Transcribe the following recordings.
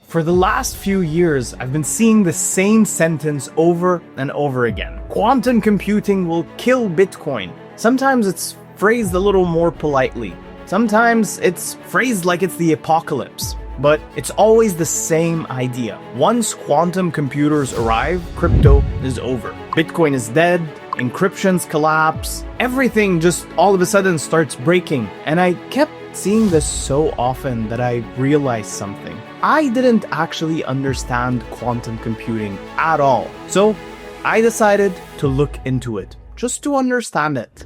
For the last few years, I've been seeing the same sentence over and over again. Quantum computing will kill Bitcoin. Sometimes it's phrased a little more politely. Sometimes it's phrased like it's the apocalypse. But it's always the same idea. Once quantum computers arrive, crypto is over. Bitcoin is dead, encryptions collapse, everything just all of a sudden starts breaking. And I kept seeing this so often that I realized something. I didn't actually understand quantum computing at all. So I decided to look into it, just to understand it.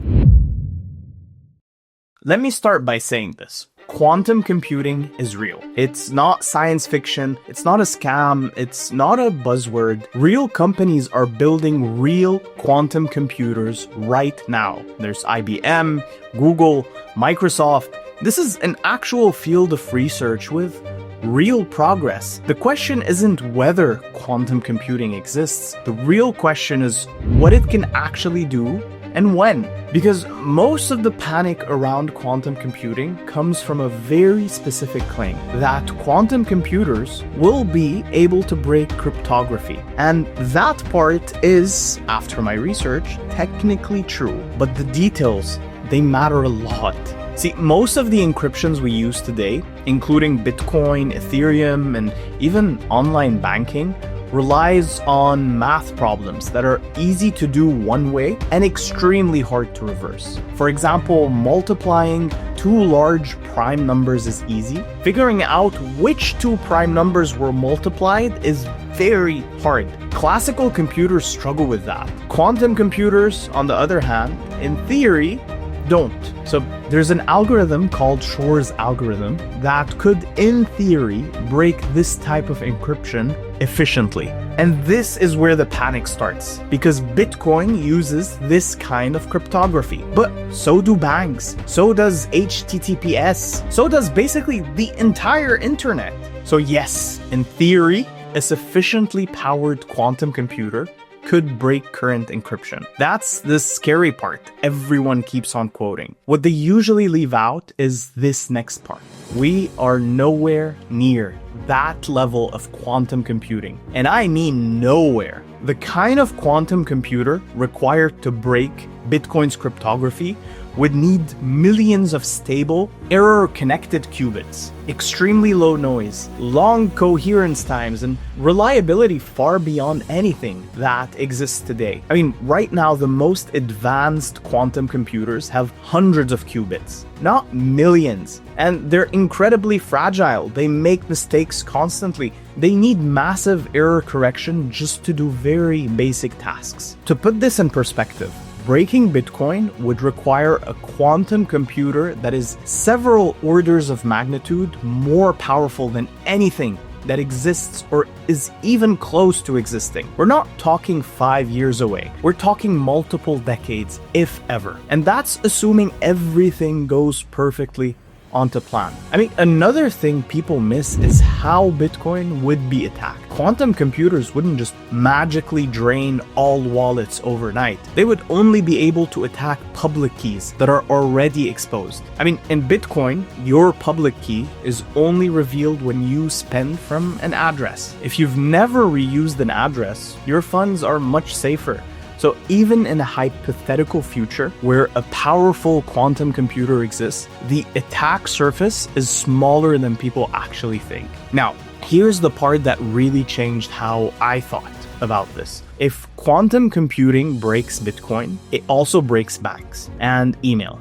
Let me start by saying this. Quantum computing is real. It's not science fiction, it's not a scam, it's not a buzzword. Real companies are building real quantum computers right now. There's IBM, Google, Microsoft. This is an actual field of research with real progress. The question isn't whether quantum computing exists. The real question is what it can actually do and when. Because most of the panic around quantum computing comes from a very specific claim that quantum computers will be able to break cryptography. And that part is, after my research, technically true. But the details, they matter a lot. See, most of the encryptions we use today, including Bitcoin, Ethereum, and even online banking, relies on math problems that are easy to do one way and extremely hard to reverse. For example, multiplying two large prime numbers is easy. Figuring out which two prime numbers were multiplied is very hard. Classical computers struggle with that. Quantum computers, on the other hand, in theory, don't. So there's an algorithm called Shor's algorithm that could, in theory, break this type of encryption efficiently. And this is where the panic starts, because Bitcoin uses this kind of cryptography. But so do banks, so does HTTPS, so does basically the entire internet. So yes, in theory, a sufficiently powered quantum computer could break current encryption. That's the scary part everyone keeps on quoting. What they usually leave out is this next part. We are nowhere near that level of quantum computing. And I mean nowhere. The kind of quantum computer required to break Bitcoin's cryptography would need millions of stable, error-connected qubits, extremely low noise, long coherence times, and reliability far beyond anything that exists today. I mean, right now, the most advanced quantum computers have hundreds of qubits, not millions. And they're incredibly fragile. They make mistakes constantly. They need massive error correction just to do very basic tasks. To put this in perspective, breaking Bitcoin would require a quantum computer that is several orders of magnitude more powerful than anything that exists or is even close to existing. We're not talking 5 years away. We're talking multiple decades, if ever. And that's assuming everything goes perfectly onto plan. I mean, another thing people miss is how Bitcoin would be attacked. Quantum computers wouldn't just magically drain all wallets overnight. They would only be able to attack public keys that are already exposed. I mean, in Bitcoin, your public key is only revealed when you spend from an address. If you've never reused an address, your funds are much safer. So even in a hypothetical future where a powerful quantum computer exists, the attack surface is smaller than people actually think. Now, here's the part that really changed how I thought about this. If quantum computing breaks Bitcoin, it also breaks banks and email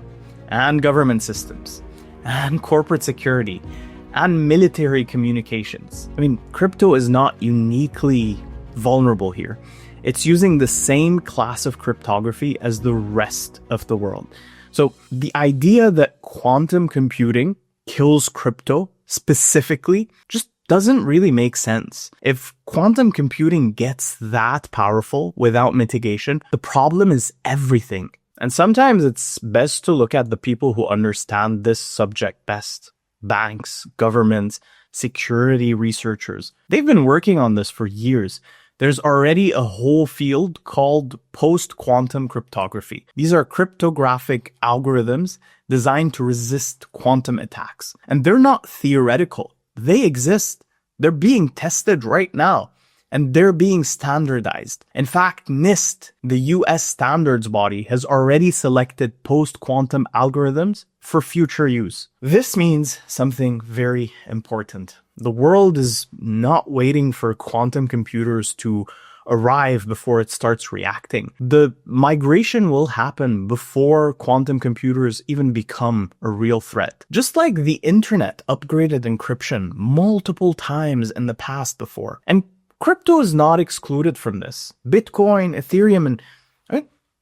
and government systems and corporate security and military communications. I mean, crypto is not uniquely vulnerable here. It's using the same class of cryptography as the rest of the world. So the idea that quantum computing kills crypto specifically just doesn't really make sense. If quantum computing gets that powerful without mitigation, the problem is everything. And sometimes it's best to look at the people who understand this subject best. Banks, governments, security researchers. They've been working on this for years. There's already a whole field called post-quantum cryptography. These are cryptographic algorithms designed to resist quantum attacks. And they're not theoretical. They exist. They're being tested right now. And they're being standardized. In fact, NIST, the US standards body, has already selected post-quantum algorithms for future use. This means something very important. The world is not waiting for quantum computers to arrive before it starts reacting. The migration will happen before quantum computers even become a real threat. Just like the internet upgraded encryption multiple times in the past before. And crypto is not excluded from this. Bitcoin, Ethereum, and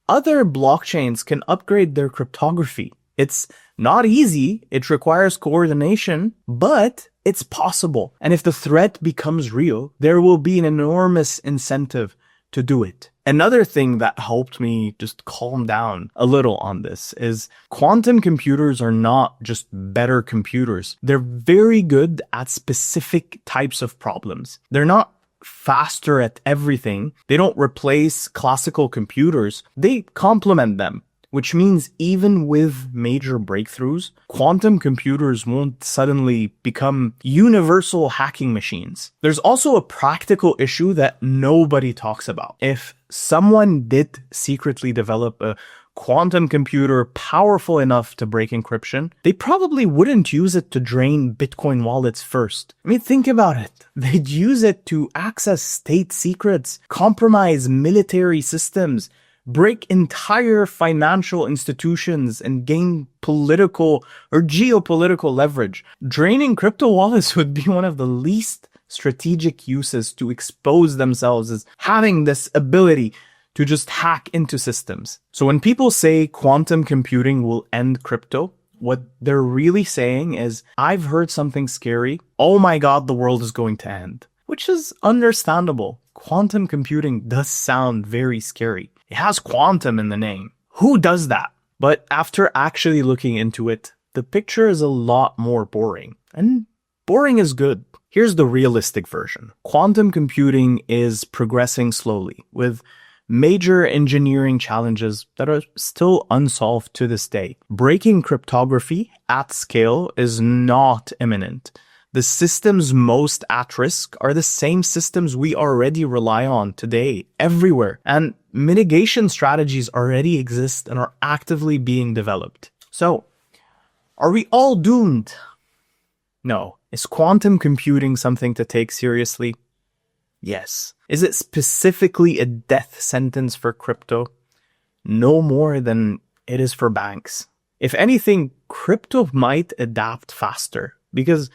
other blockchains can upgrade their cryptography. It's not easy, it requires coordination, but it's possible. And if the threat becomes real, there will be an enormous incentive to do it. Another thing that helped me just calm down a little on this is quantum computers are not just better computers. They're very good at specific types of problems. They're not faster at everything. They don't replace classical computers. They complement them, which means even with major breakthroughs, quantum computers won't suddenly become universal hacking machines. There's also a practical issue that nobody talks about. If someone did secretly develop a quantum computer powerful enough to break encryption, they probably wouldn't use it to drain Bitcoin wallets first. I mean, think about it. They'd use it to access state secrets, compromise military systems, break entire financial institutions, and gain political or geopolitical leverage. Draining crypto wallets would be one of the least strategic uses to expose themselves as having this ability to just hack into systems. So when people say quantum computing will end crypto, what they're really saying is, I've heard something scary. Oh my God, the world is going to end. Which is understandable. Quantum computing does sound very scary. It has quantum in the name. Who does that? But after actually looking into it, the picture is a lot more boring. And boring is good. Here's the realistic version. Quantum computing is progressing slowly, with major engineering challenges that are still unsolved to this day. Breaking cryptography at scale is not imminent. The systems most at risk are the same systems we already rely on today, everywhere. And mitigation strategies already exist and are actively being developed. So, are we all doomed? No. Is quantum computing something to take seriously? Yes. Is it specifically a death sentence for crypto? No more than it is for banks. If anything, crypto might adapt faster because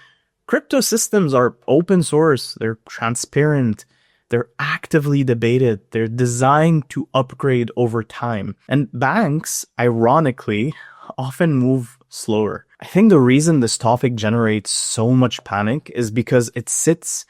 crypto systems are open source, they're transparent, they're actively debated, they're designed to upgrade over time. And banks, ironically, often move slower. I think the reason this topic generates so much panic is because it sits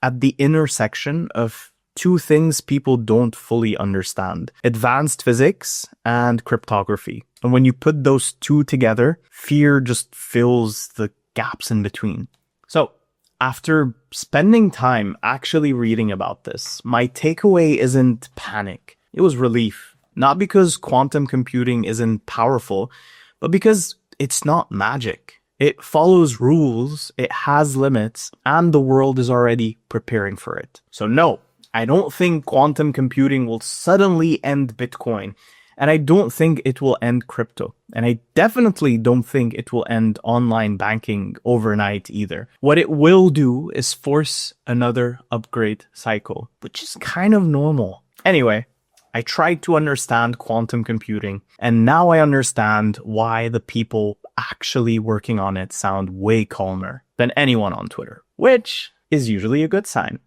at the intersection of two things people don't fully understand: advanced physics and cryptography. And when you put those two together, fear just fills the gaps in between. So, after spending time actually reading about this, my takeaway isn't panic. It was relief. Not because quantum computing isn't powerful, but because it's not magic. It follows rules, it has limits, and the world is already preparing for it. So no, I don't think quantum computing will suddenly end Bitcoin, and I don't think it will end crypto. And I definitely don't think it will end online banking overnight either. What it will do is force another upgrade cycle, which is kind of normal. Anyway, I tried to understand quantum computing, and now I understand why the people actually working on it sound way calmer than anyone on Twitter, which is usually a good sign.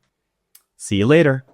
See you later.